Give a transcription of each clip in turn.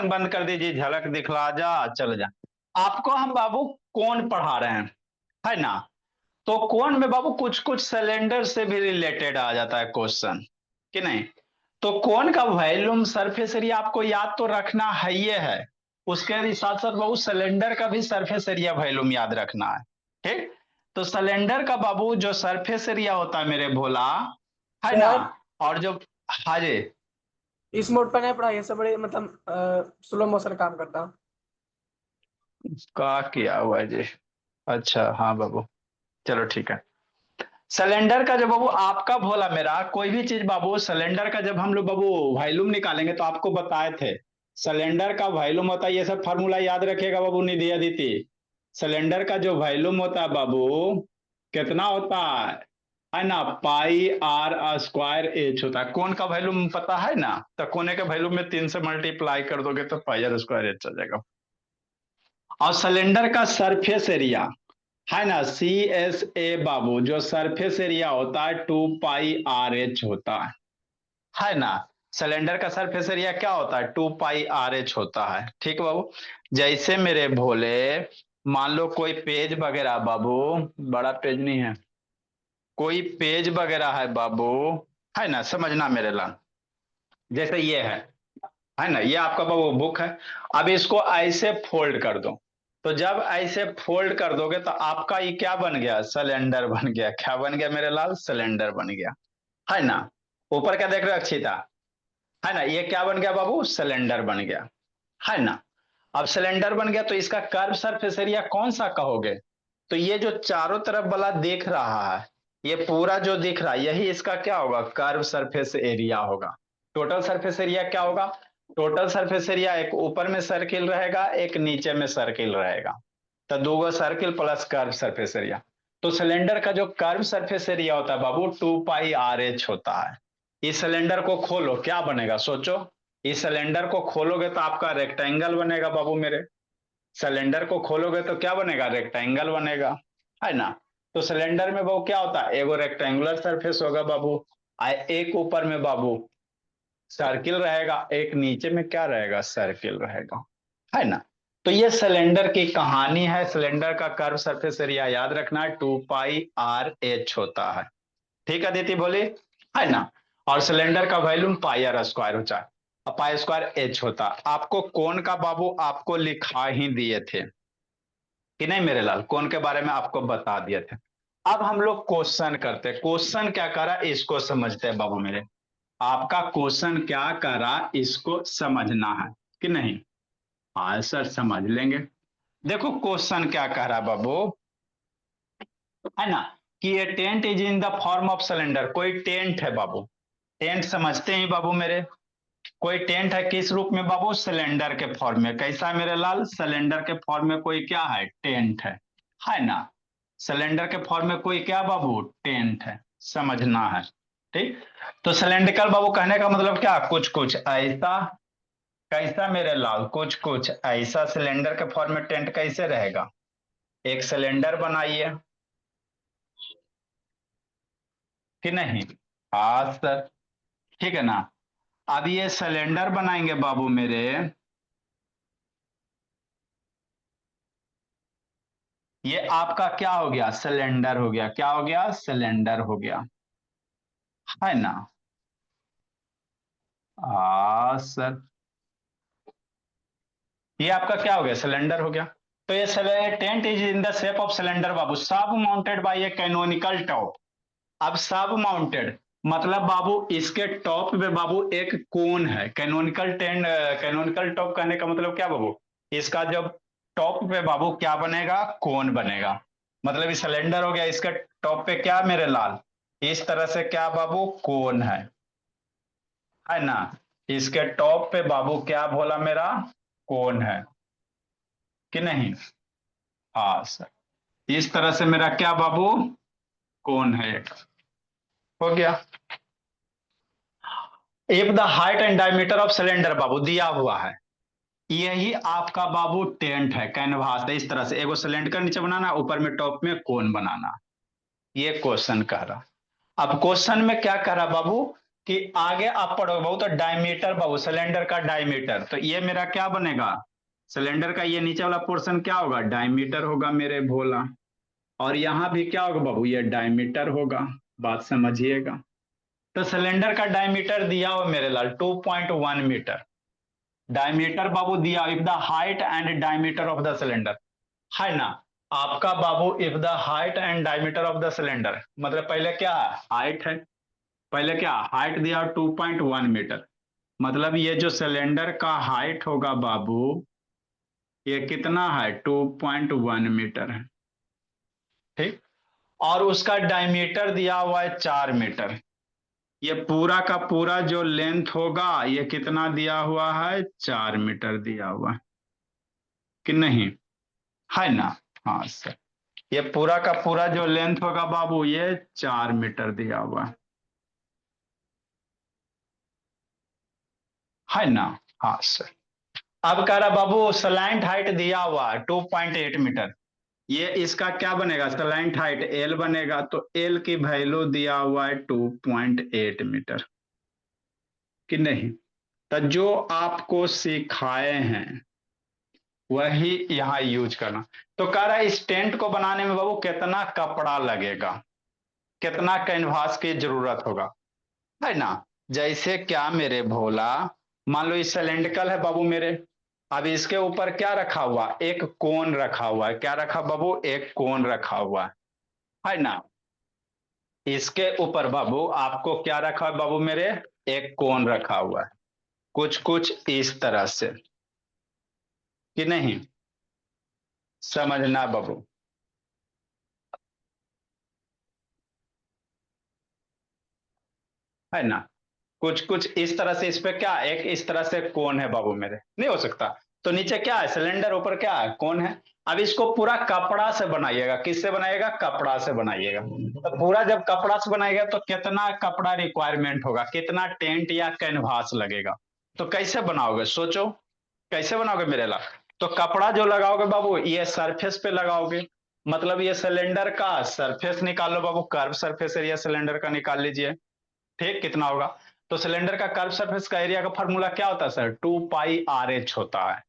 बंद कर दीजिए, झलक दिखला जा, चल जा। आपको हम बाबू कौन पढ़ा रहे हैं, है ना। तो कौन में बाबू कुछ कुछ सिलेंडर से भी रिलेटेड आ जाता है क्वेश्चन, कि नहीं। तो कौन का वॉल्यूम सरफेस एरिया आपको याद तो रखना है, ये है। उसके साथ साथ बाबू सिलेंडर का भी सरफेस एरिया वॉल्यूम याद रखना है। ठीक। तो सिलेंडर का बाबू जो सरफेस एरिया होता है मेरे भोला, है ना। सर और जो, हाँ जी। इस मोड पर नहीं पढ़ाइए सब, बड़े मतलब स्लो मोशन काम करता। का किया हुआ है जी। अच्छा हाँ बाबू, चलो ठीक है। सिलेंडर का जब बाबू आपका भोला मेरा कोई भी चीज बाबू, सिलेंडर का जब हम लोग बाबू वॉल्यूम निकालेंगे तो आपको बताए थे। सिलेंडर का वॉल्यूम होता है, ये सब फार्मूला याद रखिएगा बाबू, निधि अदिति। सिलेंडर का जो वॉल्यूम होता है बाबू, कितना होता है ना, पाई आर स्क्वायर एच होता है। कौन का वॉल्यूम पता है ना, तो कोने के वॉल्यूम में 3 से मल्टीप्लाई कर दोगे तो पाई आर स्क्वायर एच आ जाएगा। और सिलेंडर का सरफेस एरिया है ना, सी एस ए बाबू, जो सरफेस एरिया होता है 2 पाई आर एच होता है ना। सिलेंडर का सरफेस एरिया क्या होता है, 2 पाई आर एच होता है। ठीक बाबू। जैसे मेरे भोले, मान लो कोई पेज वगैरह बाबू, बड़ा पेज नहीं है, कोई पेज वगैरह है बाबू, है ना, समझना मेरे लाल। जैसे ये है ना, ये आपका बाबू बुक है। अब इसको ऐसे फोल्ड कर दो, तो जब ऐसे फोल्ड कर दोगे तो आपका ये क्या बन गया, सिलेंडर बन गया। क्या बन गया मेरे लाल, सिलेंडर बन गया, है ना। ऊपर क्या देख रहे हो अक्षिता, है ना, ये क्या बन गया बाबू, सिलेंडर बन गया, है ना। अब सिलेंडर बन गया तो इसका कर्व सरफेस एरिया कौन सा कहोगे, तो ये जो चारों तरफ वाला देख रहा है, ये पूरा जो दिख रहा है, यही इसका क्या होगा, कर्व सरफेस एरिया होगा। टोटल सरफेस एरिया क्या होगा, टोटल सरफेस एरिया एक ऊपर में सर्किल रहेगा, एक नीचे में सर्किल रहेगा। तो दो circle plus curve surface area. तो सिलेंडर का जो कर्व सरफेस एरिया होता है बाबू, 2 पाई आर एच होता है। इस सिलेंडर को खोलो, क्या बनेगा सोचो। इस सिलेंडर को खोलोगे तो आपका रेक्टेंगल बनेगा बाबू मेरे। सिलेंडर को खोलोगे तो क्या बनेगा, रेक्टेंगल बनेगा, है ना। तो सिलेंडर में बाबू क्या होता है, एगो रेक्टेंगुलर सरफेस होगा बाबू, एक ऊपर में बाबू सर्किल रहेगा, एक नीचे में क्या रहेगा, सर्किल रहेगा, है ना। तो ये सिलेंडर की कहानी है। सिलेंडर का कर्व सरफेस एरिया याद रखना है, 2 पाई आर एच होता है। ठीक है दीदी बोली, है ना। और सिलेंडर का वॉल्यूम पाई आर स्क्वायर होता है, पाई स्क्वायर एच होता है। आपको कौन का बाबू आपको लिखा ही दिए थे कि नहीं मेरे लाल, कौन के बारे में आपको बता दिए थे। अब हम लोग क्वेश्चन करते, क्वेश्चन क्या करा इसको समझते हैं बाबू मेरे। आपका क्वेश्चन क्या करा इसको समझना है कि नहीं, हाँ सर समझ लेंगे। देखो क्वेश्चन क्या कह रहा है बाबू, है ना, कि ये tent is in the form of cylinder. कोई टेंट है बाबू, टेंट समझते हैं बाबू मेरे। कोई टेंट है किस रूप में बाबू, सिलेंडर के फॉर्म में। कैसा है मेरे लाल, सिलेंडर के फॉर्म में कोई क्या है, टेंट है ना। सिलेंडर के फॉर्म में कोई क्या बाबू, टेंट है, समझना है। ठीक। तो सिलेंड्रिकल बाबू कहने का मतलब क्या, कुछ कुछ ऐसा। कैसा मेरे लाल, कुछ कुछ ऐसा। सिलेंडर के फॉर्म में टेंट कैसे रहेगा, एक सिलेंडर बनाइए, कि नहीं। हाँ सर, ठीक है ना। अब ये सिलेंडर बनाएंगे बाबू मेरे, ये आपका क्या हो गया, सिलेंडर हो गया। क्या हो गया, सिलेंडर हो गया, है ना। हाँ सर, ये आपका क्या हो गया, सिलेंडर हो गया। तो ये tent is in the shape of cylinder बाबू, surmounted by a canonical top. अब सब माउंटेड मतलब बाबू इसके टॉप पे बाबू एक कोन है। कैनोनिकल टेंट, कैनोनिकल टॉप कहने का मतलब क्या बाबू, इसका जब टॉप पे बाबू क्या बनेगा, कोन बनेगा। मतलब ये सिलेंडर हो गया, इसके टॉप पे क्या मेरे लाल, इस तरह से क्या बाबू, कोन है ना। इसके टॉप पे बाबू क्या बोला मेरा, कोन है, कि नहीं। हाँ सर, इस तरह से मेरा क्या बाबू, कोन है एक, हो गया। If the height and diameter of cylinder बाबू दिया हुआ है, यही आपका बाबू टेंट है, कैनवास है। इस तरह से एगो सिलेंडर का नीचे बनाना, ऊपर में टॉप में कोन बनाना। ये क्वेश्चन कह रहा। अब क्वेश्चन में क्या कह रहा बाबू, कि आगे आप पढ़ोगे बाबू तो डायमीटर बाबू, सिलेंडर का डायमीटर, तो ये मेरा क्या बनेगा, सिलेंडर का ये नीचे वाला पोर्शन क्या होगा, डायमीटर होगा मेरे भोला। और यहां भी क्या होगा बाबू, ये डायमीटर होगा। बात समझिएगा। तो सिलेंडर का डायमीटर दिया हुआ मेरे लाल 2.1 मीटर। डायमीटर बाबू दिया, if the height and diameter of the cylinder, है ना। आपका बाबू if the height and diameter of the cylinder, मतलब पहले क्या है, हाइट है। पहले क्या हाइट दिया 2.1 मीटर, मतलब ये जो सिलेंडर का हाइट होगा बाबू, ये कितना है, 2.1 मीटर है। ठीक। और उसका डायमीटर दिया हुआ है 4 मीटर। ये पूरा का पूरा जो लेंथ होगा ये कितना दिया हुआ है, 4 मीटर दिया हुआ है कि नहीं, है ना। हाँ सर, ये पूरा का पूरा जो लेंथ होगा बाबू ये 4 मीटर दिया हुआ है ना। हाँ सर। अब कह रहा बाबू स्लैंट हाइट दिया हुआ है 2.8 मीटर। ये इसका क्या बनेगा, स्लैंट हाइट एल बनेगा, तो एल की वैल्यू दिया हुआ है 2.8 मीटर कि नहीं। तो जो आपको सिखाए हैं वही यहाँ यूज करना। तो कह रहा है इस टेंट को बनाने में बाबू कितना कपड़ा लगेगा, कितना कैनवास की जरूरत होगा, है ना। जैसे क्या मेरे भोला, मान लो ये सिलेंड्रिकल है बाबू मेरे। अब इसके ऊपर क्या रखा हुआ, एक कोन रखा हुआ है, क्या रखा बाबू, एक कोन रखा हुआ है ना। इसके ऊपर बाबू आपको क्या रखा है बाबू मेरे, एक कोन रखा हुआ है, कुछ कुछ इस तरह से कि नहीं, समझना बाबू, है ना। कुछ कुछ इस तरह से, इस पे क्या एक इस तरह से कोन है बाबू मेरे, नहीं हो सकता। तो नीचे क्या है, सिलेंडर, ऊपर क्या है, कोन है। अब इसको पूरा कपड़ा से बनाइएगा, किससे बनाइएगा, कपड़ा से बनाइएगा। तो पूरा जब कपड़ा से बनाइएगा तो कितना कपड़ा रिक्वायरमेंट होगा, कितना टेंट या कैनवास लगेगा। तो कैसे बनाओगे सोचो, कैसे बनाओगे मेरे ला। तो कपड़ा जो लगाओगे बाबू ये सरफेस पे लगाओगे, मतलब ये सिलेंडर का सरफेस निकाल लो बाबू, कर्व सरफेस एरिया सिलेंडर का निकाल लीजिए। ठीक, कितना होगा। तो सिलेंडर का कर्व सरफेस का एरिया का फॉर्मूला क्या होता है सर, 2 पाई आर एच होता है।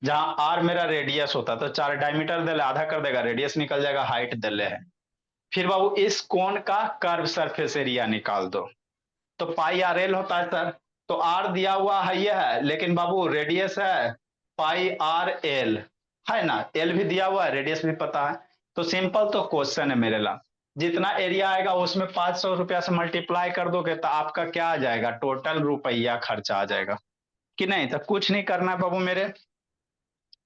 जहां आर मेरा रेडियस होता है, तो 4 डायमीटर दे ले, आधा कर देगा, रेडियस निकल जाएगा, हाइट दे ले है। फिर बाबू इस कोण का कर्व सरफेस एरिया निकाल दो, तो पाई आर एल होता है सर। तो आर दिया हुआ है ये है, लेकिन बाबू रेडियस है पाई आर एल, है ना। एल भी दिया हुआ है, रेडियस भी पता है। तो सिंपल तो क्वेश्चन है मेरे ला, जितना एरिया आएगा उसमें 500 रुपया से मल्टीप्लाई कर दोगे तो आपका क्या आ जाएगा, टोटल रुपया खर्चा आ जाएगा कि नहीं। तो कुछ नहीं करना है बाबू मेरे,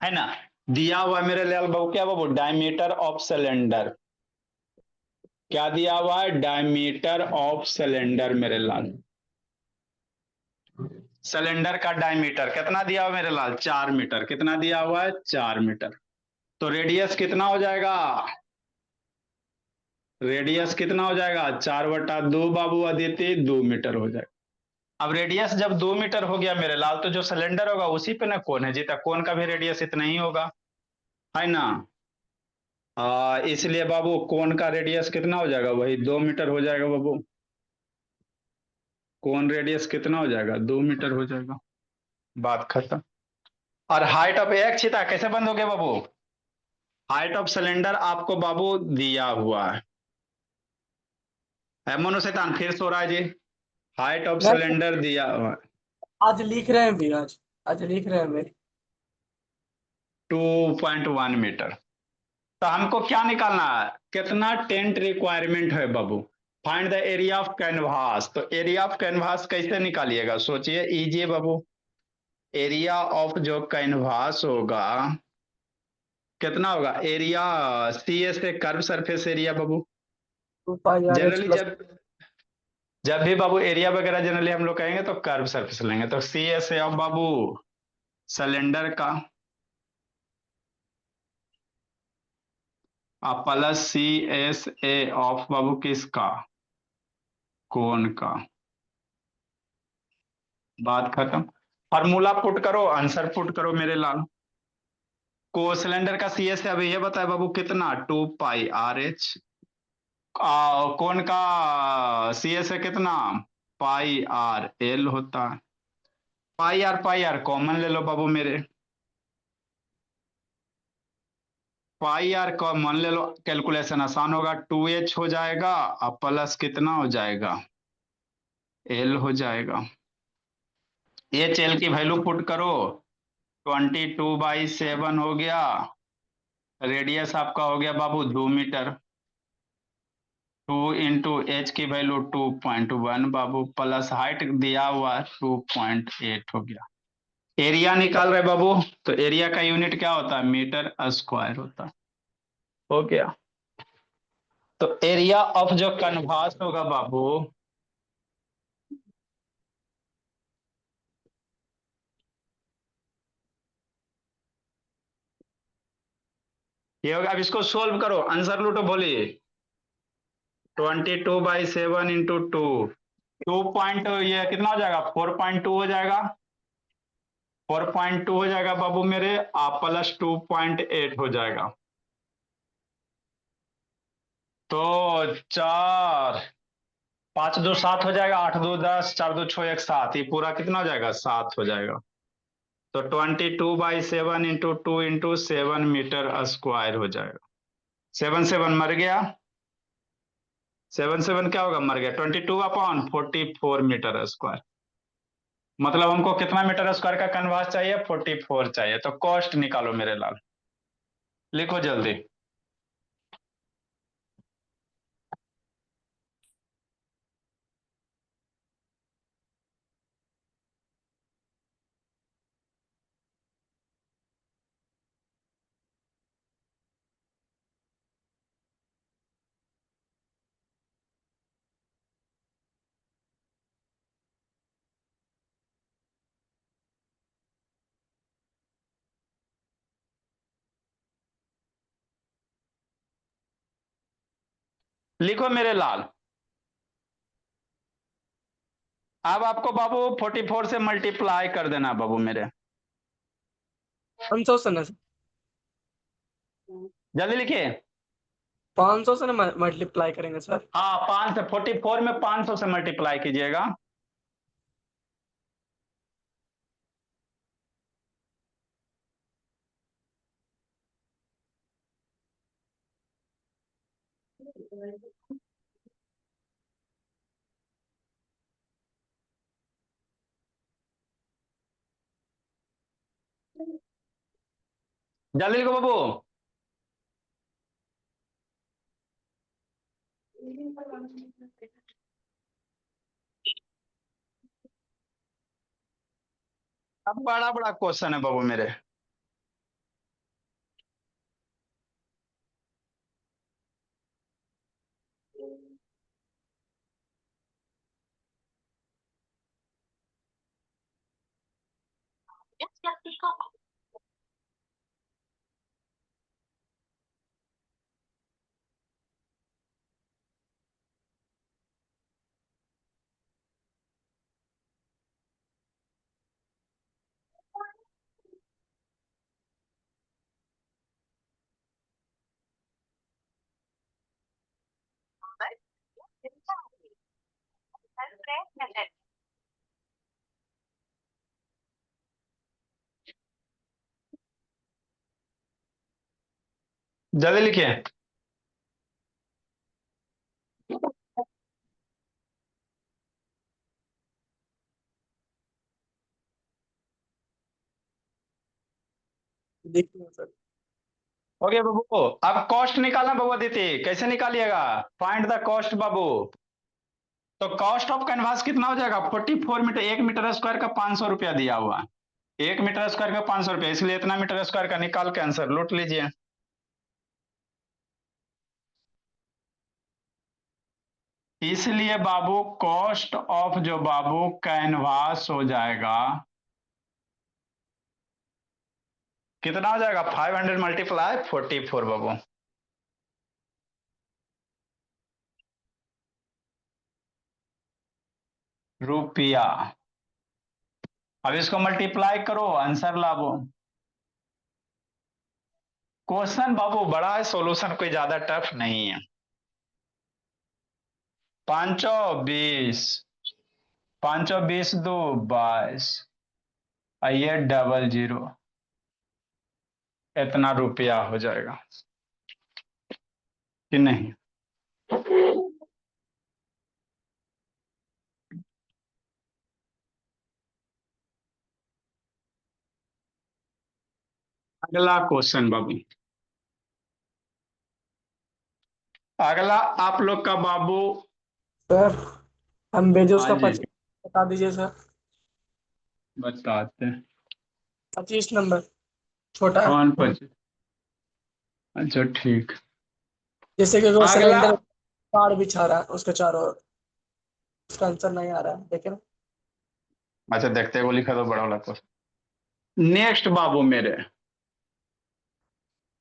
है ना। दिया हुआ मेरे लाल बाबू क्या बाबू, डायमीटर ऑफ सिलेंडर, क्या दिया हुआ है, डायमीटर ऑफ सिलेंडर मेरे लाल। सिलेंडर का डायमीटर कितना दिया हुआ मेरे लाल, 4 मीटर, कितना दिया हुआ है, 4 मीटर। तो रेडियस कितना हो जाएगा, रेडियस कितना हो जाएगा, 4/2 बाबू अदिति, 2 मीटर हो जाएगा। अब रेडियस जब 2 मीटर हो गया मेरे लाल, तो जो सिलेंडर होगा उसी पे ना कोन है, जीता कोन का भी रेडियस इतना ही होगा, है ना। इसलिए बाबू कोन का रेडियस कितना हो जाएगा, वही 2 मीटर हो जाएगा बाबू। कोन रेडियस कितना हो जाएगा, 2 मीटर हो जाएगा, बात खत्म। और हाइट ऑफ एक छिता कैसे बंद हो गया बाबू, हाइट ऑफ सिलेंडर आपको बाबू दिया हुआ है मोनो शैतान, फिर सो रहा है जी। हाइट ऑफ नहीं, सिलेंडर दिया हुआ है आज लिख रहे हैं भी, आज आज लिख रहे हैं मेरे। 2.1 मीटर। तो हमको क्या निकालना है, कितना टेंट रिक्वायरमेंट है बाबू, find the area of canvas. तो एरिया ऑफ कैनवास कैसे निकालिएगा, सोचिए, इजी बाबू। एरिया ऑफ जो कैनवास होगा कितना होगा, एरिया सी ए से कर्व सरफेस एरिया बाबू। 2 pi R H generally plus. जब भी बाबू एरिया वगैरह जनरली हम लोग कहेंगे तो कर्व सरफेस लेंगे, तो सी ए से अब बाबू सिलेंडर का, plus C S A of बाबू किसका, कोन का, बात खत्म। फार्मूला पुट करो, आंसर पुट करो मेरे लाल। को सिलेंडर का सी एस अभी ये बताए बाबू कितना, 2 पाई आर एच। कौन का सी एस है कितना, पाई आर एल होता है। पाई आर कॉमन ले लो बाबू मेरे, पाई आर कॉमन ले लो, कैलकुलेशन आसान होगा। 2h हो जाएगा और प्लस कितना हो जाएगा, एल हो जाएगा। एच एल की वैल्यू पुट करो, 22/7 हो गया। रेडियस आपका हो गया बाबू 2 मीटर। 2 × h की वैल्यू 2.1 बाबू, प्लस हाइट दिया हुआ 2.8 हो गया। एरिया निकाल रहे बाबू, तो एरिया का यूनिट क्या होता है, मीटर स्क्वायर होता है। हो गया। तो एरिया ऑफ जो कन्वास होगा बाबू, ये होगा। अब इसको सोल्व करो, आंसर लूटो, बोलिए। 22/7 इंटू 2 पॉइंट, ये कितना हो जाएगा, 4.2 हो जाएगा। 4.2 हो जाएगा बाबू मेरे, आप प्लस 2.8 हो जाएगा। तो 4, 5 2 7 हो जाएगा, 8 2 10, 4 2 6 1 7, ये पूरा कितना हो जाएगा, 7 हो जाएगा। तो 22/7 इंटू 2 × 7 मीटर स्क्वायर हो जाएगा। 7 7 मर गया, 7 7 क्या होगा, मर गया। 22/44 मीटर स्क्वायर। मतलब हमको कितना मीटर स्क्वायर का कैनवास चाहिए, 44 चाहिए। तो कॉस्ट निकालो मेरे लाल, लिखो जल्दी। लिखो मेरे लाल। अब आपको बाबू 44 से मल्टीप्लाई कर देना बाबू मेरे, 500 से ना सर, जल्दी लिखिए। 500 से ना मल्टीप्लाई करेंगे सर। हाँ, 5 से 44 में 500 से मल्टीप्लाई कीजिएगा। जल्दी लिखो बाबू। अब बड़ा बड़ा क्वेश्चन है बाबू मेरे। जल्दी लिखिए। देखिए सर, हो गया बाबू। अब कॉस्ट निकालना बाबू अदिति, कैसे निकालिएगा, फाइंड द कॉस्ट बाबू। तो कॉस्ट ऑफ कैनवास कितना हो जाएगा, 44 मीटर, 1 मीटर स्क्वायर का 500 रुपया दिया हुआ है। 1 मीटर स्क्वायर का 500 रुपया, इसलिए इतना मीटर स्क्वायर का निकाल के आंसर लूट लीजिए। इसलिए बाबू कॉस्ट ऑफ जो बाबू कैनवास हो जाएगा, कितना हो जाएगा, 500 मल्टीप्लाई 44 बाबू। रुपया। अब इसको मल्टीप्लाई करो, आंसर लाओ। क्वेश्चन बाबू बड़ा है, सॉल्यूशन कोई ज्यादा टफ नहीं है। 5 20 5 और 20 2 22। आइए 00, इतना रुपया हो जाएगा कि नहीं? अगला क्वेश्चन बाबू, अगला आप लोग का बाबू। सर हम बेजोस हाँ का जी, 25 बता दीजिए सर। बताते हैं। 25 नंबर छोटा। कौन 25? अच्छा ठीक। जैसे कि वो अगला, सिलेंडर तार बिछा रहा है उसके चारों ओर। उसका आंसर नहीं आ रहा है, देखे ना। अच्छा देखते वो लिखा तो बड़ा वाला क्वेश्चन। नेक्स्ट बाबू मेरे,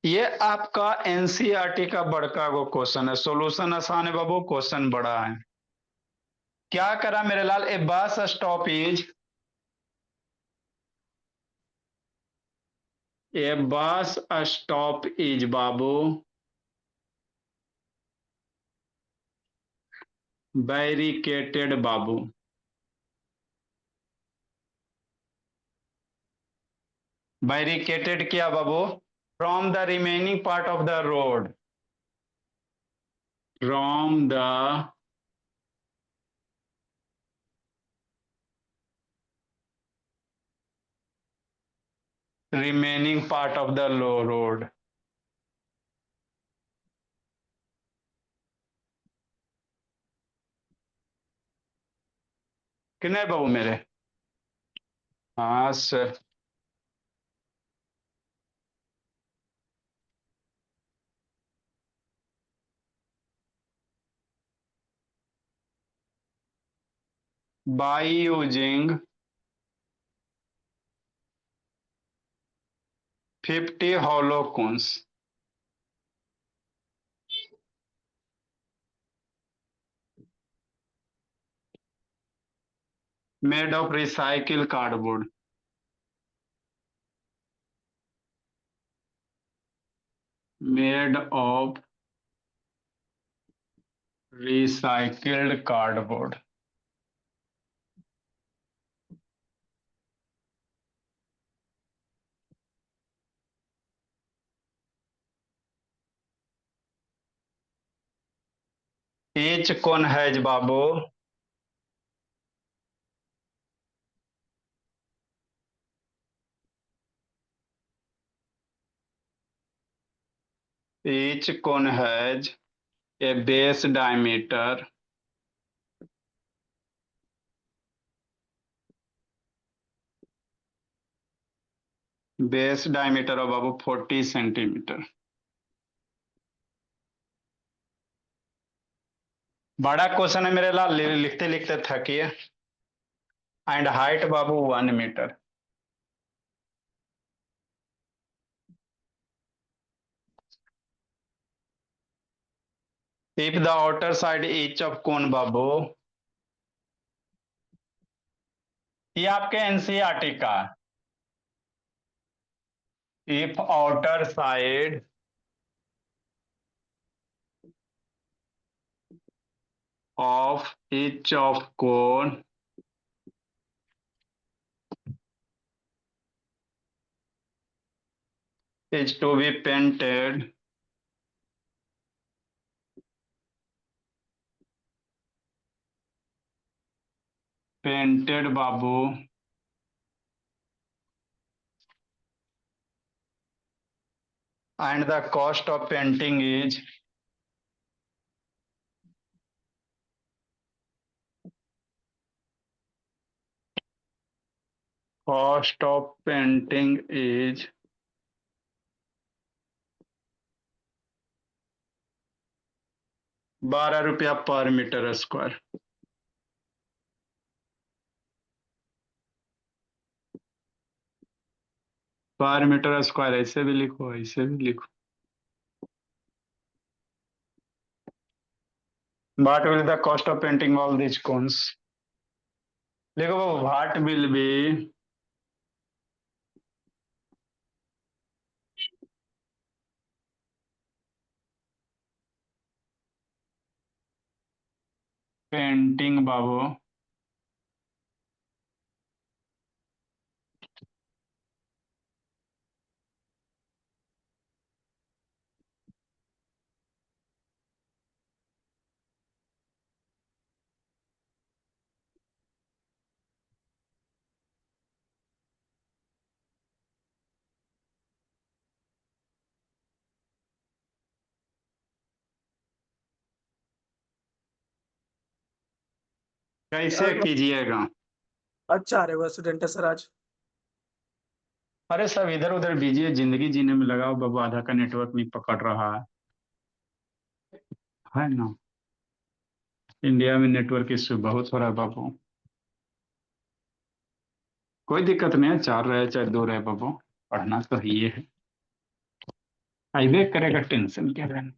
ये आपका एनसीईआरटी का बड़का वो क्वेश्चन है, सॉल्यूशन आसान है बाबू, क्वेश्चन बड़ा है। क्या करा मेरे लाल, ए बस stoppage, a bus stop is बाबू बैरिकेटेड बाबू। बैरिकेटेड क्या बाबू? From the remaining part of the road, from the remaining part of the low road. कितने बाबू मेरे? हाँ sir. By using 50 hollow cones made of recycled cardboard, made of recycled cardboard, each cone has बाबू, each cone has a base diameter, base diameter of बाबू 40 centimetre. बड़ा question है मेरे लाल, लिखते लिखते थकिए। एंड हाइट बाबू 1 metre. If the outer side each of cone बाबू, ये आपके एनसीईआरटी का। If outer side of each of cone is to be painted बाबू, and the cost of painting is, cost of painting is 12 रुपया पर metre square. पर metre square ऐसे भी लिखो, ऐसे भी लिखो। What will the cost of painting all these cones? लिखो, what will be painting बाबू कैसे कीजिएगा? अच्छा अरे वो स्टूडेंट है सर आज। अरे सब इधर उधर बिजी है, जिंदगी जीने में लगाओ बाबू, आधा का नेटवर्क नहीं पकड़ रहा है ना। इंडिया में नेटवर्क इश्यू बहुत हो रहा है बाबू। कोई दिक्कत नहीं है, 4 रहे चाहे 2 रहे बाबू, पढ़ना तो ही है। आइए करेगा, टेंशन क्या लेना।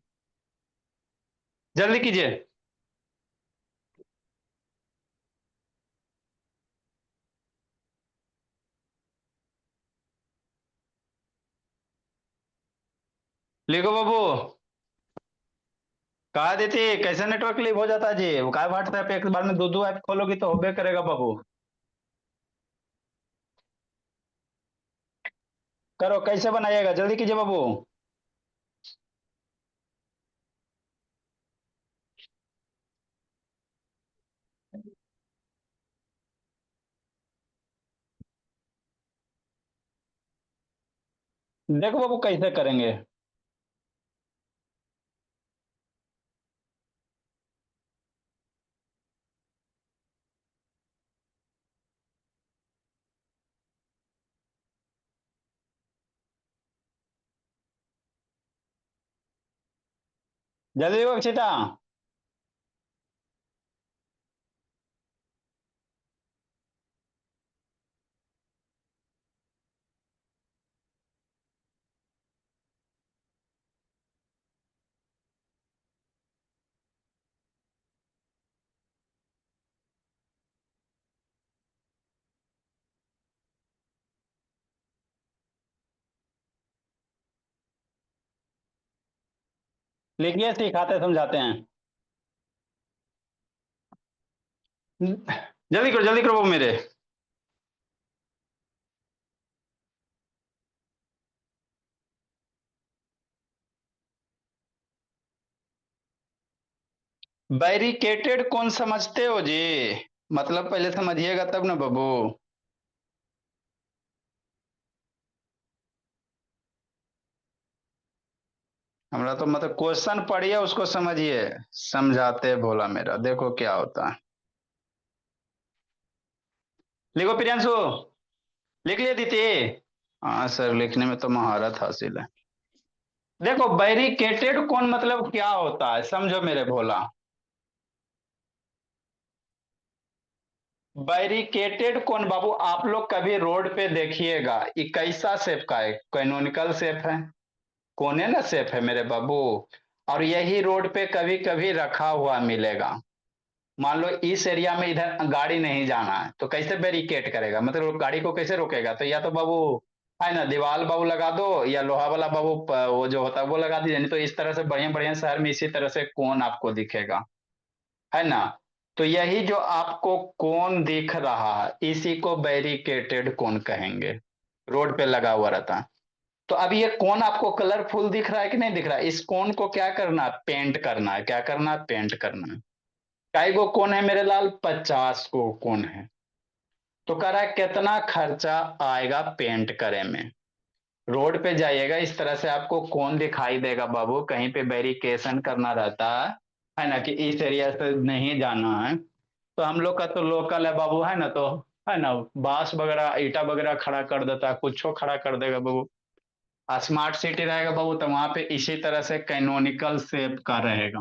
जल्दी कीजिए। लिखो बाबू। कहा देती कैसे नेटवर्क क्लिप हो जाता है जी, वो काय व्हाट्सएप एक बार में दो दो ऐप खोलोगी तो होबे करेगा बाबू। करो, कैसे बनाइएगा, जल्दी कीजिए बाबू। देखो बाबू कैसे करेंगे। जल्दी बख्शीता। लिखिए, सिखाते समझाते हैं। जल्दी करो बाबू मेरे। बैरिकेटेड कौन समझते हो जी? मतलब पहले समझिएगा तब ना बाबू। हमरा तो मतलब क्वेश्चन पढ़िए उसको समझिए। समझाते भोला मेरा, देखो क्या होता है। लिखो प्रियांशु। लिख लिए दीदी। हाँ सर, लिखने में तो महारत हासिल है। देखो बैरिकेटेड कौन मतलब क्या होता है, समझो मेरे भोला। बैरिकेटेड कौन बाबू, आप लोग कभी रोड पे देखिएगा, ये कैसा शेप का है, कैनोनिकल शेप है, कोने ना शेप है मेरे बाबू। और यही रोड पे कभी कभी रखा हुआ मिलेगा। मान लो इस एरिया में इधर गाड़ी नहीं जाना है तो कैसे बैरिकेड करेगा, मतलब गाड़ी को कैसे रोकेगा, तो या तो बाबू है ना दीवार बाबू लगा दो, या लोहा वाला बाबू वो जो होता है वो लगा दीजिए, नहीं तो इस तरह से बढ़िया बढ़िया शहर में इसी तरह से कोन आपको दिखेगा, है ना। तो यही जो आपको कोन दिख रहा है इसी को बैरिकेटेड कोन कहेंगे। रोड पे लगा हुआ रहता है। तो अब ये कोन आपको कलरफुल दिख रहा है कि नहीं दिख रहा है, इस कोन को क्या करना है, पेंट करना है, क्या करना है, पेंट करना है। कई गो कोन है मेरे लाल, 50 गो कोन है। तो कह रहा है कितना खर्चा आएगा पेंट करे में। रोड पे जाइएगा इस तरह से आपको कोन दिखाई देगा बाबू, कहीं पे बैरिकेशन करना रहता है ना, कि इस एरिया से नहीं जाना है। तो हम लोग का तो लोकल है बाबू, है ना, तो है ना बांस वगैरह ईटा वगैरह खड़ा कर देता है, कुछ खड़ा कर देगा बाबू। स्मार्ट सिटी रहेगा बाबू तो वहां पे इसी तरह से कैनोनिकल शेप का रहेगा,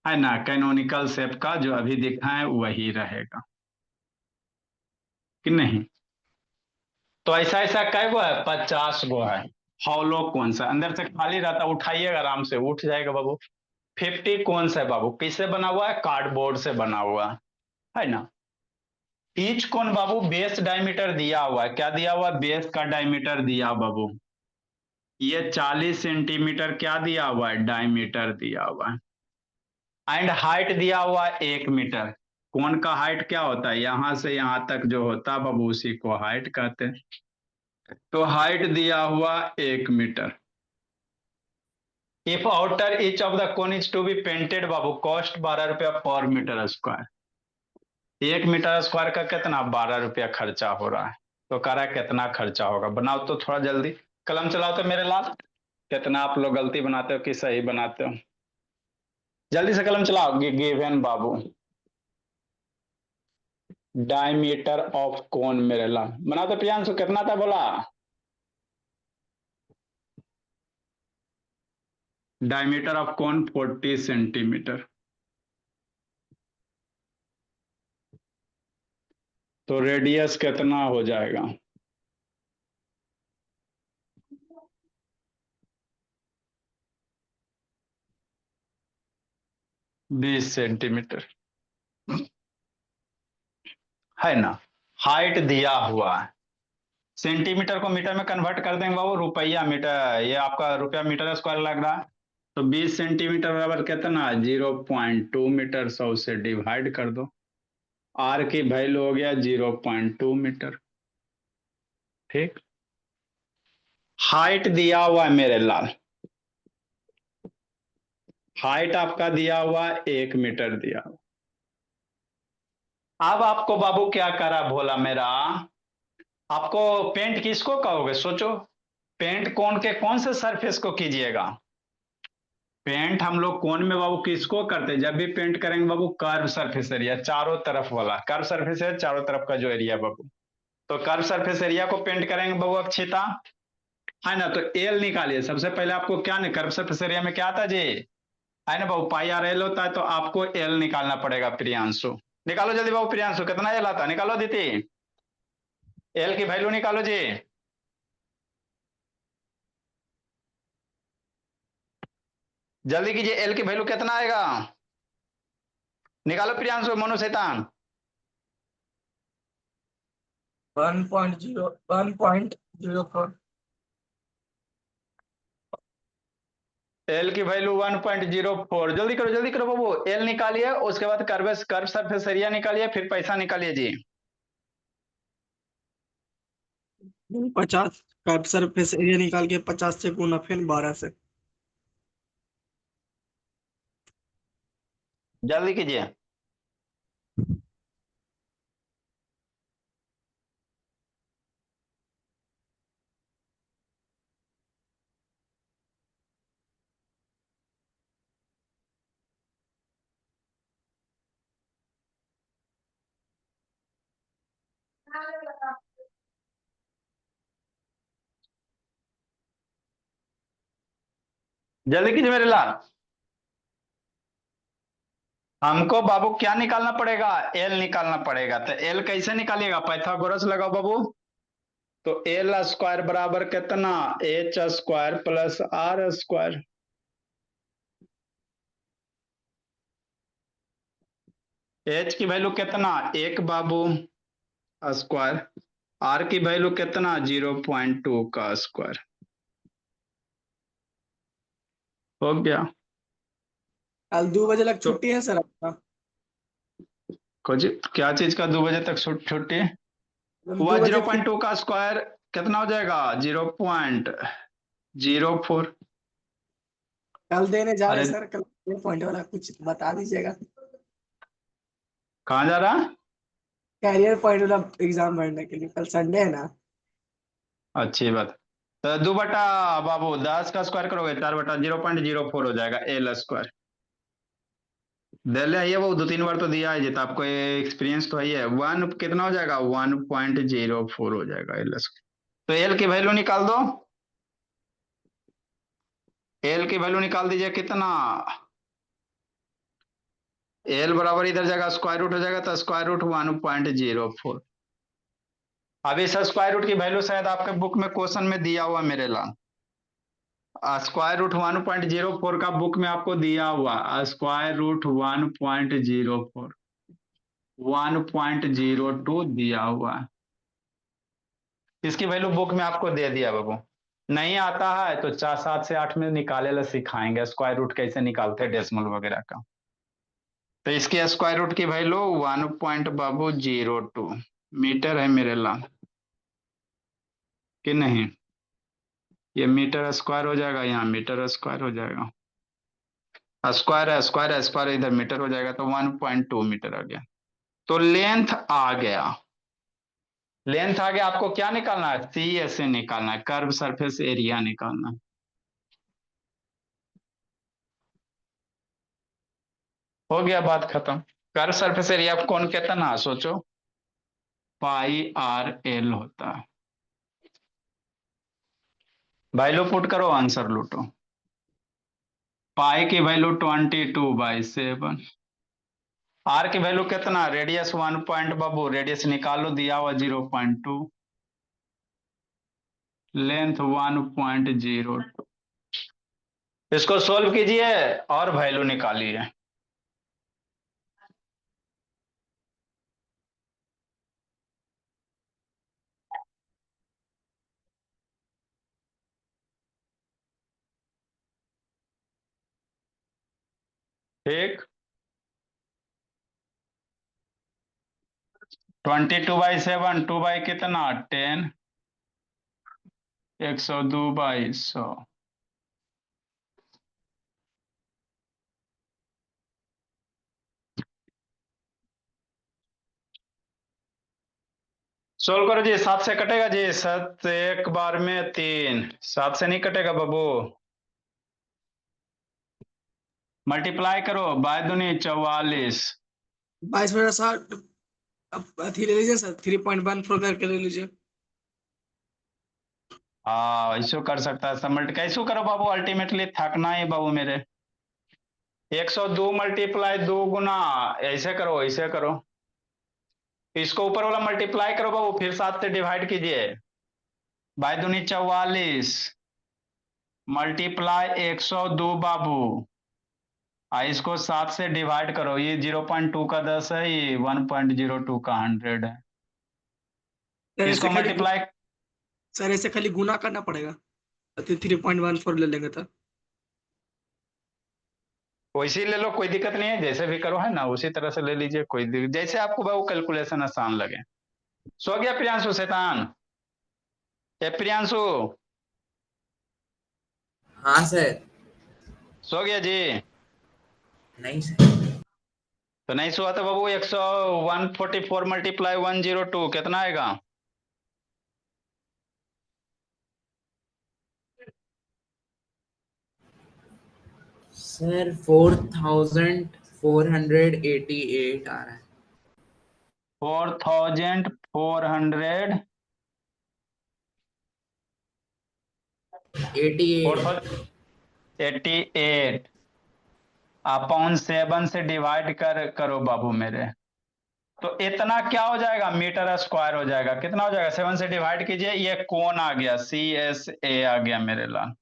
है ना, कैनोनिकल शेप का जो अभी दिखा है वही रहेगा कि नहीं। तो ऐसा ऐसा कै गो है, 50 गो है। हॉलो कौन सा अंदर से खाली रहता, उठाइएगा आराम से उठ जाएगा बाबू। 50 कौन सा है बाबू, किससे बना हुआ है, कार्डबोर्ड से बना हुआ है ना। ईच कौन बाबू बेस डायमीटर दिया हुआ है, क्या दिया हुआ है, बेस का डायमीटर दिया बाबू। ये 40 सेंटीमीटर क्या दिया हुआ है, डायमीटर दिया हुआ है। एंड हाइट दिया हुआ है 1 मीटर। कौन का हाइट क्या होता है, यहां से यहां तक जो होता है बाबू उसी को हाइट कहते हैं। तो हाइट दिया हुआ 1 metre. If outer inch of the cone is to be painted बाबू, कॉस्ट 12 रुपया पर मीटर स्क्वायर। 1 मीटर स्क्वायर का कितना, 12 रुपया खर्चा हो रहा है। तो कह रहा है कितना खर्चा होगा, बनाओ तो थोड़ा जल्दी। कलम चलाओ तो मेरे लाल। कितना आप लोग गलती बनाते हो कि सही बनाते हो, जल्दी से कलम चलाओ given Babu. Diameter of cone मेरे लाल बना तो प्रियांशु कितना था बोला? Diameter of cone 40 centimetre. तो रेडियस कितना हो जाएगा? 20 सेंटीमीटर है ना। हाइट दिया हुआ है, सेंटीमीटर को मीटर में कन्वर्ट कर देंगे बाबू, रुपया मीटर, ये आपका रुपया मीटर स्क्वायर लग रहा है। तो 20 सेंटीमीटर बराबर कितना? 0.2 मीटर। 100 से डिवाइड कर दो, आर की वैल्यू हो गया 0.2 मीटर। ठीक। हाइट दिया हुआ है मेरे लाल, हाइट आपका दिया हुआ 1 मीटर दिया हुआ। अब आपको बाबू क्या करा भोला मेरा, आपको पेंट किसको कहोगे सोचो? पेंट कौन के कौन से सरफेस को कीजिएगा? पेंट हम लोग कौन में बाबू किसको करते हैं? जब भी पेंट करेंगे बाबू कर्व सरफेस एरिया, चारों तरफ वाला कर्व सरफेस है, चारों तरफ का जो एरिया बाबू। तो कर्व सरफेस एरिया को पेंट करेंगे बाबू अक्षिता, है ना। तो एल निकालिए सबसे पहले। आपको क्या नहीं, कर्व सरफेस एरिया में क्या आता जी, है ना बाबू, पाई आर एल होता है। तो आपको एल निकालना पड़ेगा प्रियांशु। निकालो जल्दी बाबू प्रियांशु, कितना एल आता है निकालो। दीदी एल की वैल्यू निकालो जी। जल्दी कीजिए, एल की वैल्यू कितना आएगा? निकालो प्रियांशु, मोनू शैतान। 1.04। एल की वैल्यू 1.04। जल्दी करो बाबू, एल निकालिए, उसके बाद कर्व सरफेस एरिया निकालिए, फिर पैसा निकालिए जी। 50 का सरफेस एरिया निकाल के 50 से गुना फिर 12 से। जल्दी कीजिए। जल्दी कीजिए मेरे लाल। हमको बाबू क्या निकालना पड़ेगा? एल निकालना पड़ेगा। तो एल कैसे निकालिएगा? पाइथागोरस लगाओ बाबू। तो एल स्क्वायर बराबर कितना? H square plus R square. H की वैल्यू कितना? एक बाबू स्क्वायर। आर की वैल्यू कितना? 0.2 का स्क्वायर। हो गया। कल 2 बजे लग तो छुट्टी है सर आपका? कुछ क्या चीज का 2 बजे तक छुट्टी? दो हुआ बजे जीरो फ्री। पॉइंट टू का स्क्वायर कितना हो जाएगा? 0.04। कल देने जा रहे अरे हैं सर, कल ये पॉइंट वाला कुछ बता दीजिएगा। कहाँ जा रहा? कैरियर पॉइंट वाला एग्जाम भरने के लिए कल संडे है ना। अच्छी बात। तो 2 बटा बाबू 10 का स्क्वायर करोगे, 4 बटा 0.04 हो जाएगा एल स्क्वायर। दे ले ये वो 2-3 बार तो दिया है जी, तो आपको एक्सपीरियंस तो है। वन कितना हो जाएगा? 1.04 हो जाएगा एल स्क्वायर। तो एल की वैल्यू निकाल दो। एल की वैल्यू निकाल दीजिए कितना? एल बराबर इधर जाएगा स्क्वायर रूट हो जाएगा, तो स्क्वायर रूट 1.04। अब इस स्क्वायर रूट की वैल्यू शायद आपके बुक में क्वेश्चन में दिया हुआ मेरे लाल। स्क्वायर रूट 1.04 का बुक में आपको दिया हुआ, स्क्वायर रूट 1.04, 1.02 दिया हुआ है। इसकी वैल्यू बुक में आपको दे दिया बाबू। नहीं आता है तो 4 7 से 8 में निकाले ला सिखाएंगे, स्क्वायर रूट कैसे निकालते हैं डेसिमल वगैरह का। तो इसके स्क्वायर रूट की वैल्यू 1.02 मीटर है मेरे लाल, कि नहीं? ये मीटर स्क्वायर हो जाएगा, यहाँ मीटर स्क्वायर हो जाएगा। स्क्वायर है, स्क्वायर है, स्क्वायर इधर मीटर हो जाएगा, तो 1.2 मीटर आ गया। तो लेंथ आ गया। लेंथ आ गया। आपको क्या निकालना है? सी एस ए निकालना है, कर्व सरफेस एरिया निकालना है। हो गया बात खत्म। कर्व सरफेस एरिया कौन कितना सोचो। पाई आर एल होता है। वैल्यू पुट करो, आंसर लूटो। पाई की वैल्यू 22/7। आर की वैल्यू कितना, रेडियस 1 पॉइंट, बाबू रेडियस निकालो, दिया हुआ 0.2, लेंथ 1.02। इसको सोल्व कीजिए और वैल्यू निकालिए। ठीक, 22/7, 2 बाई कितना 10, 102/100। सोल्व करो जी, 7 से कटेगा जी, 7 एक बार में 3, 7 से नहीं कटेगा बाबू। मल्टीप्लाई करो, बाय दूनी 44। 22 बटा 60। अब अथी ले लीजिए सर, 3.14 करके ले लीजिए। हाँ ऐसो कर सकता है, सब कैसो करो बाबू, अल्टीमेटली थकना ही बाबू मेरे। 102 मल्टीप्लाई 2 गुना, ऐसे करो ऐसे करो, इसको ऊपर वाला मल्टीप्लाई करो बाबू, फिर 7 से डिवाइड कीजिए। बाय दूनी 44 मल्टीप्लाई 102 बाबू। इसको 7 से डिवाइड करो, ये 0.2 का 10 है, ये 1.02 का 100 है। सर ऐसे इसको खाली मल्टीप्लाई, सर ऐसे खाली गुना करना पड़ेगा, 3.14 ले लेंगे तो। वैसे ही ले लो, कोई दिक्कत नहीं है, जैसे भी करो है ना उसी तरह से ले लीजिए, जैसे आपको वो कैलकुलेशन आसान लगे। सो गया प्रियांशु शैतान, ए प्रियांशु, हाँ सर। सो गया जी? नहीं सर। तो नहीं सोआ तो बाबू 144 मल्टीप्लाई 102 कितना आएगा? सर 4488 आ रहा है। 4400, 88। 488 अपॉन 7 से डिवाइड करो बाबू मेरे, तो इतना क्या हो जाएगा, मीटर स्क्वायर हो जाएगा। कितना हो जाएगा, 7 से डिवाइड कीजिए, ये कोण आ गया, CSA आ गया मेरे लाल।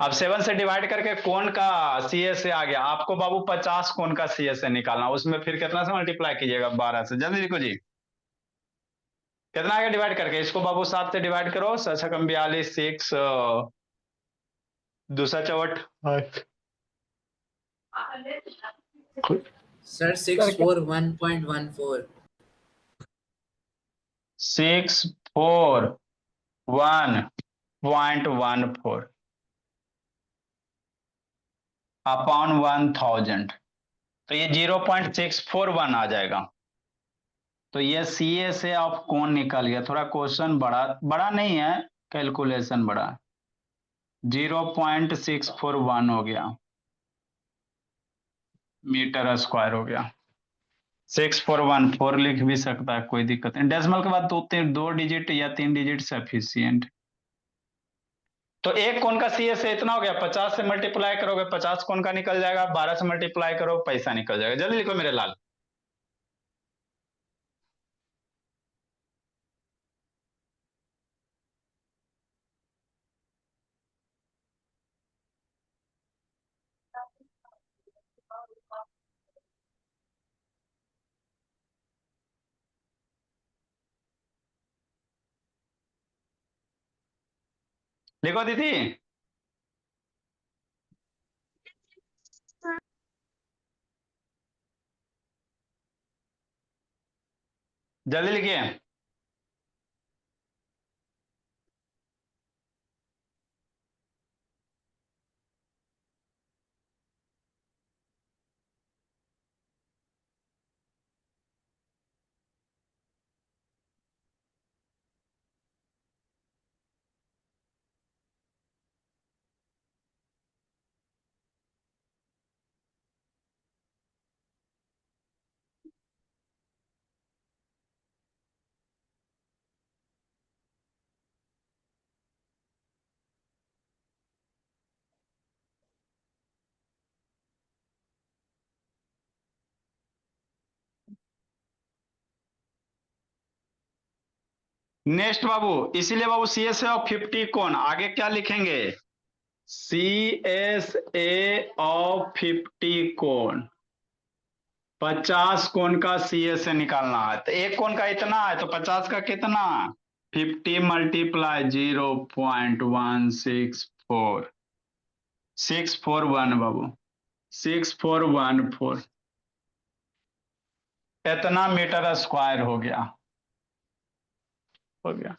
अब 7 से डिवाइड करके कोण का CSA आ गया, आपको बाबू 50 कोण का CSA निकालना, उसमें फिर कितना से मल्टीप्लाई कीजिएगा, 12 से। जल्दी लिखो जी, कितना आएगा डिवाइड करके, इसको बाबू 7 से डिवाइड करो, 6×42, 6 दूसरा चौवट, सर सर क्या 641.14। 641.14 अपॉन 1000, तो ये 0.641 आ जाएगा। तो ये CSA ऑफ कोण निकल गया। थोड़ा क्वेश्चन बड़ा बड़ा नहीं है, कैलकुलेशन बड़ा, 0.641 हो गया, मीटर स्क्वायर हो गया। 6414 लिख भी सकता है, कोई दिक्कत नहीं। डेसिमल के बाद दो डिजिट या 3 डिजिट सफिशियंट। तो एक कोण का CSA इतना हो गया, 50 से मल्टीप्लाई करोगे 50 कोण का निकल जाएगा, 12 से मल्टीप्लाई करो पैसा निकल जाएगा। जल्दी लिखो मेरे लाल। लिखो दीदी, जल्दी लिखिए। नेक्स्ट बाबू, इसीलिए बाबू सी एस ए ऑफ 50 कौन, आगे क्या लिखेंगे? सी एस ए ऑफ 50 कौन, 50 कोण का सी एस ए निकालना है। तो एक कोण का इतना है तो 50 का कितना, 50 मल्टीप्लाई 0.164, 641 बाबू, 6414, इतना मीटर स्क्वायर हो गया, हो गया।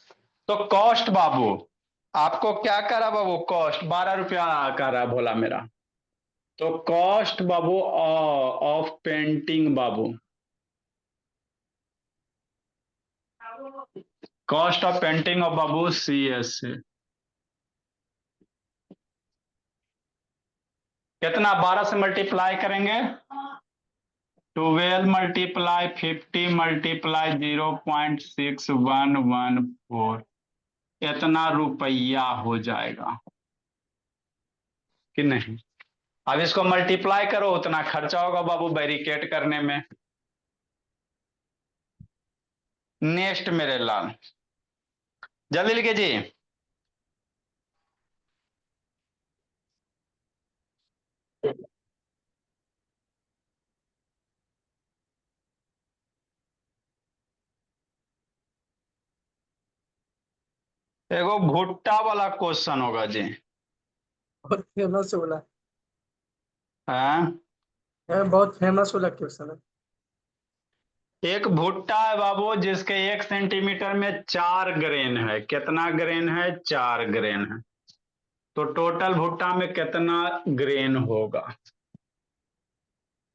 तो कॉस्ट बाबू, आपको क्या करा बाबू, कॉस्ट 12 रुपया करा भोला मेरा। तो कॉस्ट बाबू ऑफ पेंटिंग बाबू, कॉस्ट ऑफ पेंटिंग ऑफ बाबू सी एस से कितना, 12 से मल्टीप्लाई करेंगे, 12 मल्टीप्लाई 50 मल्टीप्लाई 0.6114, इतना रुपया हो जाएगा कि नहीं। अब इसको मल्टीप्लाई करो, उतना खर्चा होगा बाबू बैरिकेड करने में। नेक्स्ट मेरे लाल, जल्दी लिखिए जी। एगो भुट्टा वाला क्वेश्चन होगा जी। बहुत फेमस वाला हैं? है, बहुत फेमस वाला क्वेश्चन है। एक भुट्टा है बाबू जिसके 1 सेंटीमीटर में 4 ग्रेन है, कितना ग्रेन है, 4 ग्रेन है। तो टोटल भुट्टा में कितना ग्रेन होगा,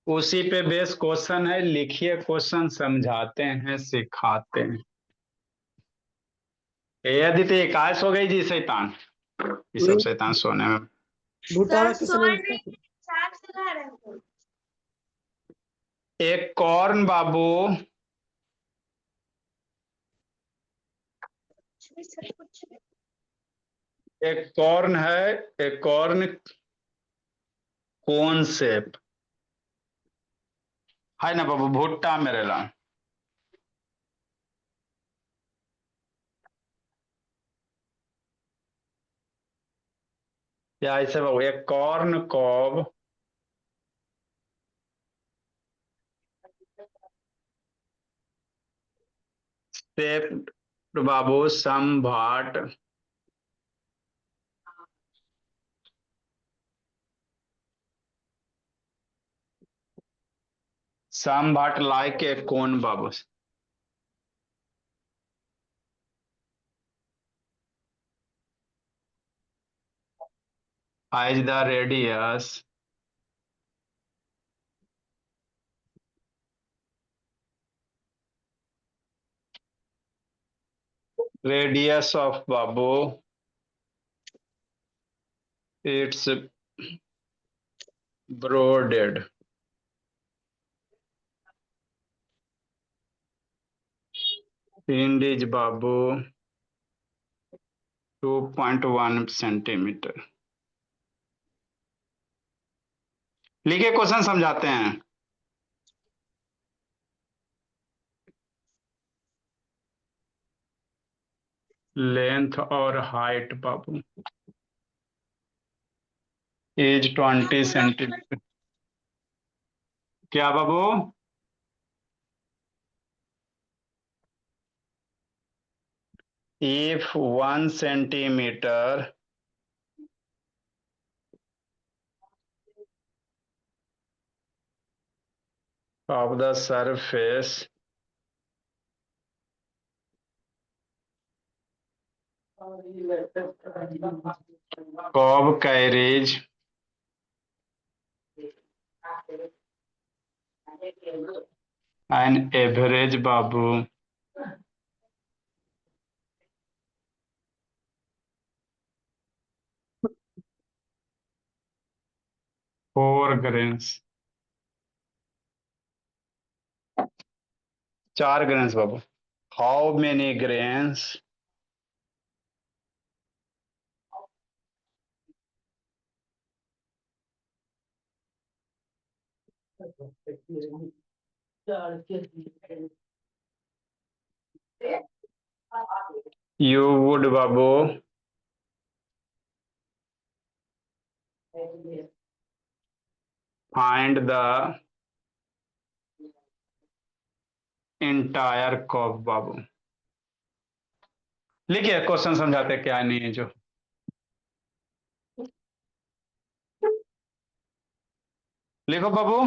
उसी पे बेस क्वेश्चन है। लिखिए क्वेश्चन, समझाते हैं सिखाते हैं। ये अदिति काय सो गई जी शैतान, ये सब ये शैतान सोने में। भूटा सर वाला क्वेश्चन सोए है। नहीं, चार सिखा रहे हैं। एक कॉर्न बाबू, सर कुछ नहीं। एक कॉर्न है, एक कॉर्न कोन शेप है ना बाबू, भुट्टा मेरे ला। या ऐसे बाबू, एक कॉर्न कॉब शेप बाबू, संभाट संभाट लाइक ए कोन बाबू, as the radius of babu its broadened end is babu 2.1 centimetre. लिखिए क्वेश्चन, समझाते हैं। लेंथ और हाइट बाबू इज 20 सेंटीमीटर। क्या बाबू, if 1 centimetre of the surface curve carries an average babu 4 grains, 4 grains Babu. How many grains You would Babu find the entire curve बाबू। लिखिए question समझाते क्या नहीं है जो। लिखो बाबू।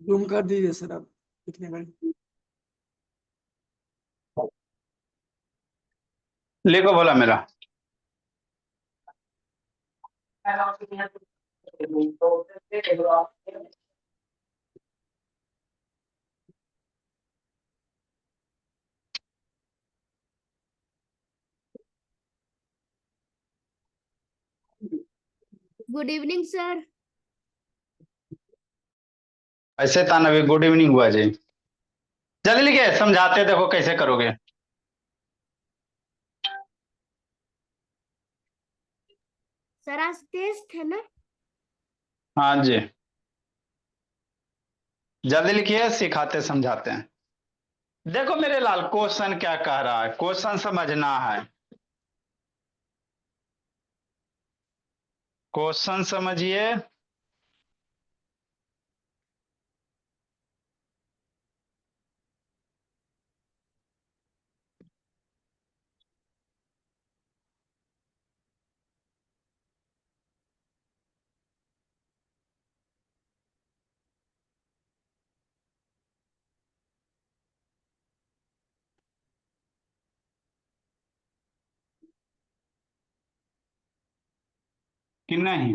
जूम कर दीजिए सर आप कितने का। लिखो बोला मेरा। Good evening sir. ऐसे था अभी गुड इवनिंग हुआ जी। जल्दी लिखिए समझाते देखो कैसे करोगे। सर आज टेस्ट है ना? हाँ जी जल्दी लिखिए सिखाते समझाते हैं। देखो मेरे लाल क्वेश्चन क्या कह रहा है, क्वेश्चन समझना है। क्वेश्चन समझिए। कि नहीं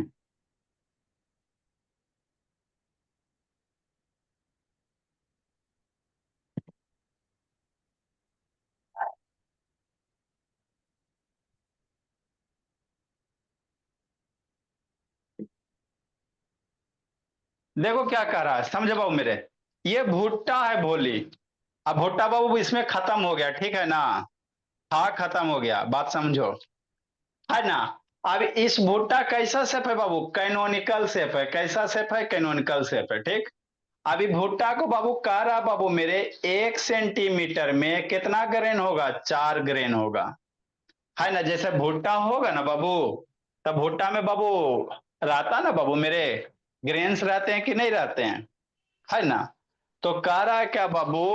देखो क्या कह रहा है समझ बाबू मेरे। ये भुट्टा है भोली। अब भुट्टा बाबू इसमें खत्म हो गया ठीक है ना। हाँ खत्म हो गया बात समझो है ना। अब इस भुट्टा कैसा शेप है बाबू, कैनोनिकल शेप है। कैसा शेप है, कैनोनिकल शेप है ठीक। अभी भुट्टा को बाबू कह रहा बाबू मेरे 1 सेंटीमीटर में कितना ग्रेन होगा, 4 ग्रेन होगा है ना। जैसे भुट्टा होगा ना बाबू, तब भुट्टा में बाबू रहता ना बाबू मेरे, ग्रेन्स रहते हैं कि नहीं रहते हैं, है ना। तो कह रहा है क्या बाबू,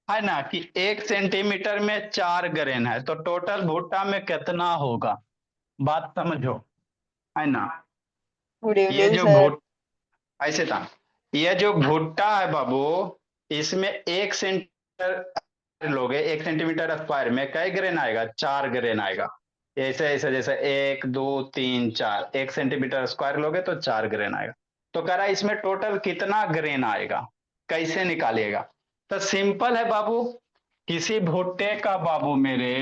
है ना कि 1 सेंटीमीटर में 4 ग्रेन है, तो टोटल भुट्टा में कितना होगा, बात समझो है ना। गुड ये इवनिंग जो सर। भुट ऐसे था, ये जो भुट्टा है बाबू, इसमें 1 सेंटीमीटर लोगे, 1 सेंटीमीटर स्क्वायर में कई ग्रेन आएगा, 4 ग्रेन आएगा। ऐसे ऐसे जैसे 1 2 3 4, 1 सेंटीमीटर स्क्वायर लोगे तो 4 ग्रेन आएगा। तो कह रहा है इसमें टोटल कितना ग्रेन आएगा, कैसे निकालिएगा। तो सिंपल है बाबू, किसी भुट्टे का बाबू मेरे,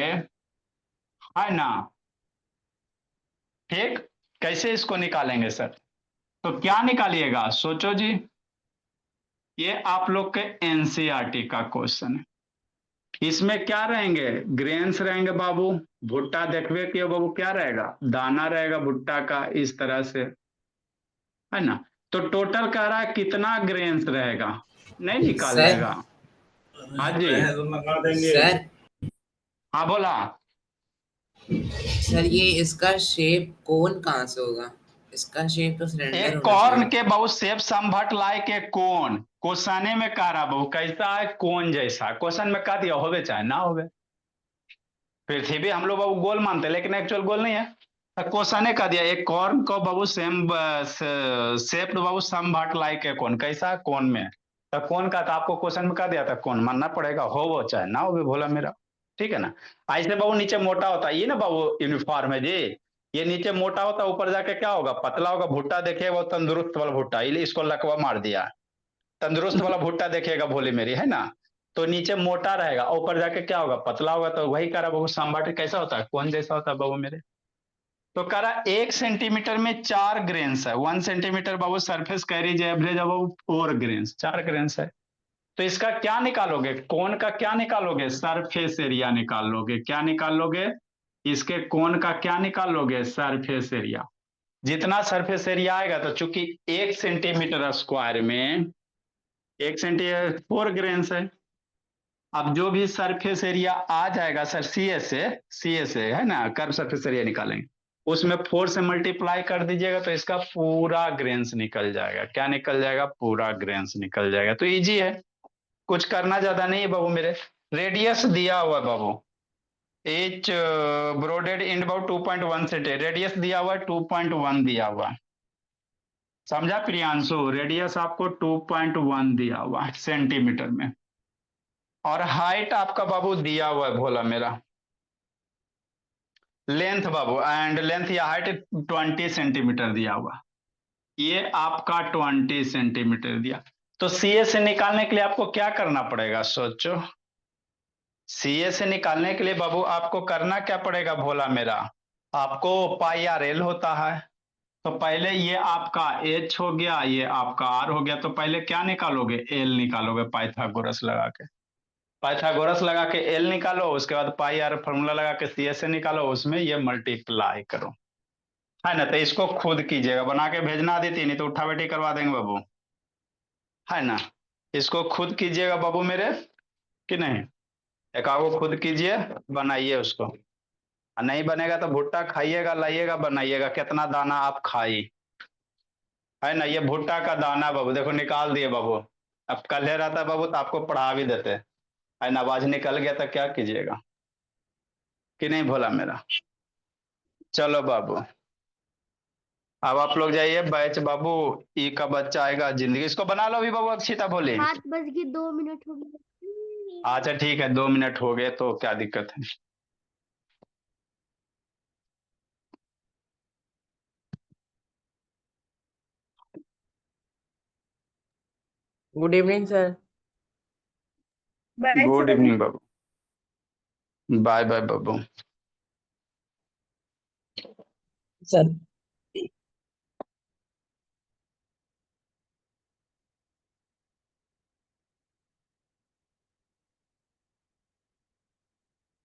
है ना ठीक। कैसे इसको निकालेंगे सर, तो क्या निकालिएगा सोचो जी। ये आप लोग के एनसीईआरटी का क्वेश्चन है। इसमें क्या रहेंगे, ग्रेन्स रहेंगे बाबू। भुट्टा देखवे कि बाबू क्या रहेगा, दाना रहेगा भुट्टा का इस तरह से, है ना। तो टोटल कह रहा है कितना ग्रेन्स रहेगा, नहीं निकाल सर लेगा। हाँ जी सर हाँ बोला। सर ये इसका शेप कोन कहाँ से होगा? इसका शेप तो सिलेंडर एक होना कॉर्न चाहिए। के बहुत सेप समभट लाए के कोन, क्वेश्चन में कह रहा बहु कैसा है, कोन जैसा। क्वेश्चन में कह दिया होवे चाहे ना होवे। पृथ्वी हम लोग बाबू गोल मानते हैं लेकिन एक्चुअल गोल नहीं है। क्वेश्चन ने कह दिया एक कॉर्न को बाबू सेम शेप बाबू समभट लाइक है कोन, कैसा कोन में। तो कोन का, तो आपको क्वेश्चन में कह दिया था कोन मानना पड़ेगा, हो वो चाहे ना हो, भोला मेरा ठीक है ना। ऐसे बाबू नीचे मोटा होता है, ये ना बाबू यूनिफॉर्म है जी। ये नीचे मोटा होता है, ऊपर जाके क्या होगा, पतला होगा। भुट्टा देखिए वो तंदुरुस्त वाला भुट्टा, इसको लकवा मार दिया। तंदुरुस्त वाला भुट्टा देखिएगा भोले मेरी, है ना। तो नीचे मोटा रहेगा, ऊपर जाके क्या होगा, पतला होगा। तो वही कह रहा बाबू सांबाटी कैसा होता है, कौन जैसा होता है बाबू मेरे। तो कह रहा 1 सेंटीमीटर में 4 ग्रेन्स है। 1 सेंटीमीटर बाबू सरफेस कैरीज एवरेज बाबू 4 ग्रेन्स, 4 ग्रेन्स है। तो इसका क्या निकालोगे, कौन का क्या निकालोगे, सरफेस एरिया निकाल लोगे। क्या निकाल लोगे, इसके कोण का क्या निकालोगे? Surface area. जितना सरफेस एरिया आएगा, तो चूंकि 1 सेंटीमीटर स्क्वायर में 1 सेंटीमीटर 4 ग्रेन्स है। अब जो भी सरफेस एरिया आ जाएगा सर, सी ए से है ना, कर्व सरफेस एरिया निकालेंगे, उसमें 4 से मल्टीप्लाई कर दीजिएगा तो इसका पूरा ग्रेन्स निकल जाएगा। क्या निकल जाएगा? पूरा ग्रेन्स निकल जाएगा। तो इजी है, कुछ करना ज्यादा नहीं है बाबू मेरे। रेडियस दिया हुआ है बाबू, एच ब्रोडेड इन अबाउट 2.1 सेंटी, रेडियस दिया हुआ है 2.1 दिया हुआ है। समझा प्रियांशु? रेडियस आपको 2.1 दिया हुआ है सेंटीमीटर में, और हाइट आपका बाबू दिया हुआ है भोला मेरा, लेंथ बाबू, एंड लेंथ या हाइट 20 सेंटीमीटर दिया हुआ, ये आपका 20 सेंटीमीटर दिया। तो सीए से निकालने के लिए आपको क्या करना पड़ेगा? सोचो, सीए से निकालने के लिए बाबू आपको करना क्या पड़ेगा भोला मेरा? आपको पाई आर एल होता है। तो पहले ये आपका एच हो गया, ये आपका आर हो गया, तो पहले क्या निकालोगे? एल निकालोगे पाइथागोरस लगा के। पाइथागोरस लगा के एल निकालो, उसके बाद पाई आर फॉर्मूला लगा के सी एस से निकालो, उसमें ये मल्टीप्लाई करो, है ना। तो इसको खुद कीजिएगा, बना के भेजना देती, नहीं तो उठा बैठी करवा देंगे बाबू, है ना। इसको खुद कीजिएगा बाबू मेरे, कि नहीं? एकागो खुद कीजिए, बनाइए उसको। और नहीं बनेगा तो भुट्टा खाइएगा, लाइएगा, बनाइएगा। कितना दाना आप खाई, है ना। ये भुट्टा का दाना बाबू, देखो निकाल दिए बाबू। अब कल रहता बाबू तो आपको पढ़ा भी देते, है ना। आवाज निकल गया तो क्या कीजिएगा, कि नहीं भोला मेरा? चलो बाबू, अब आप लोग जाइए बैच बाबू। ई का बच्चा आएगा जिंदगी, इसको बना लो अभी बाबू, अक्षिता बोले। 7:02 हो गए। अच्छा ठीक है, 2 मिनट हो गए तो क्या दिक्कत है। Good evening sir. Good evening बाबू, बाय बाय बाबू। सर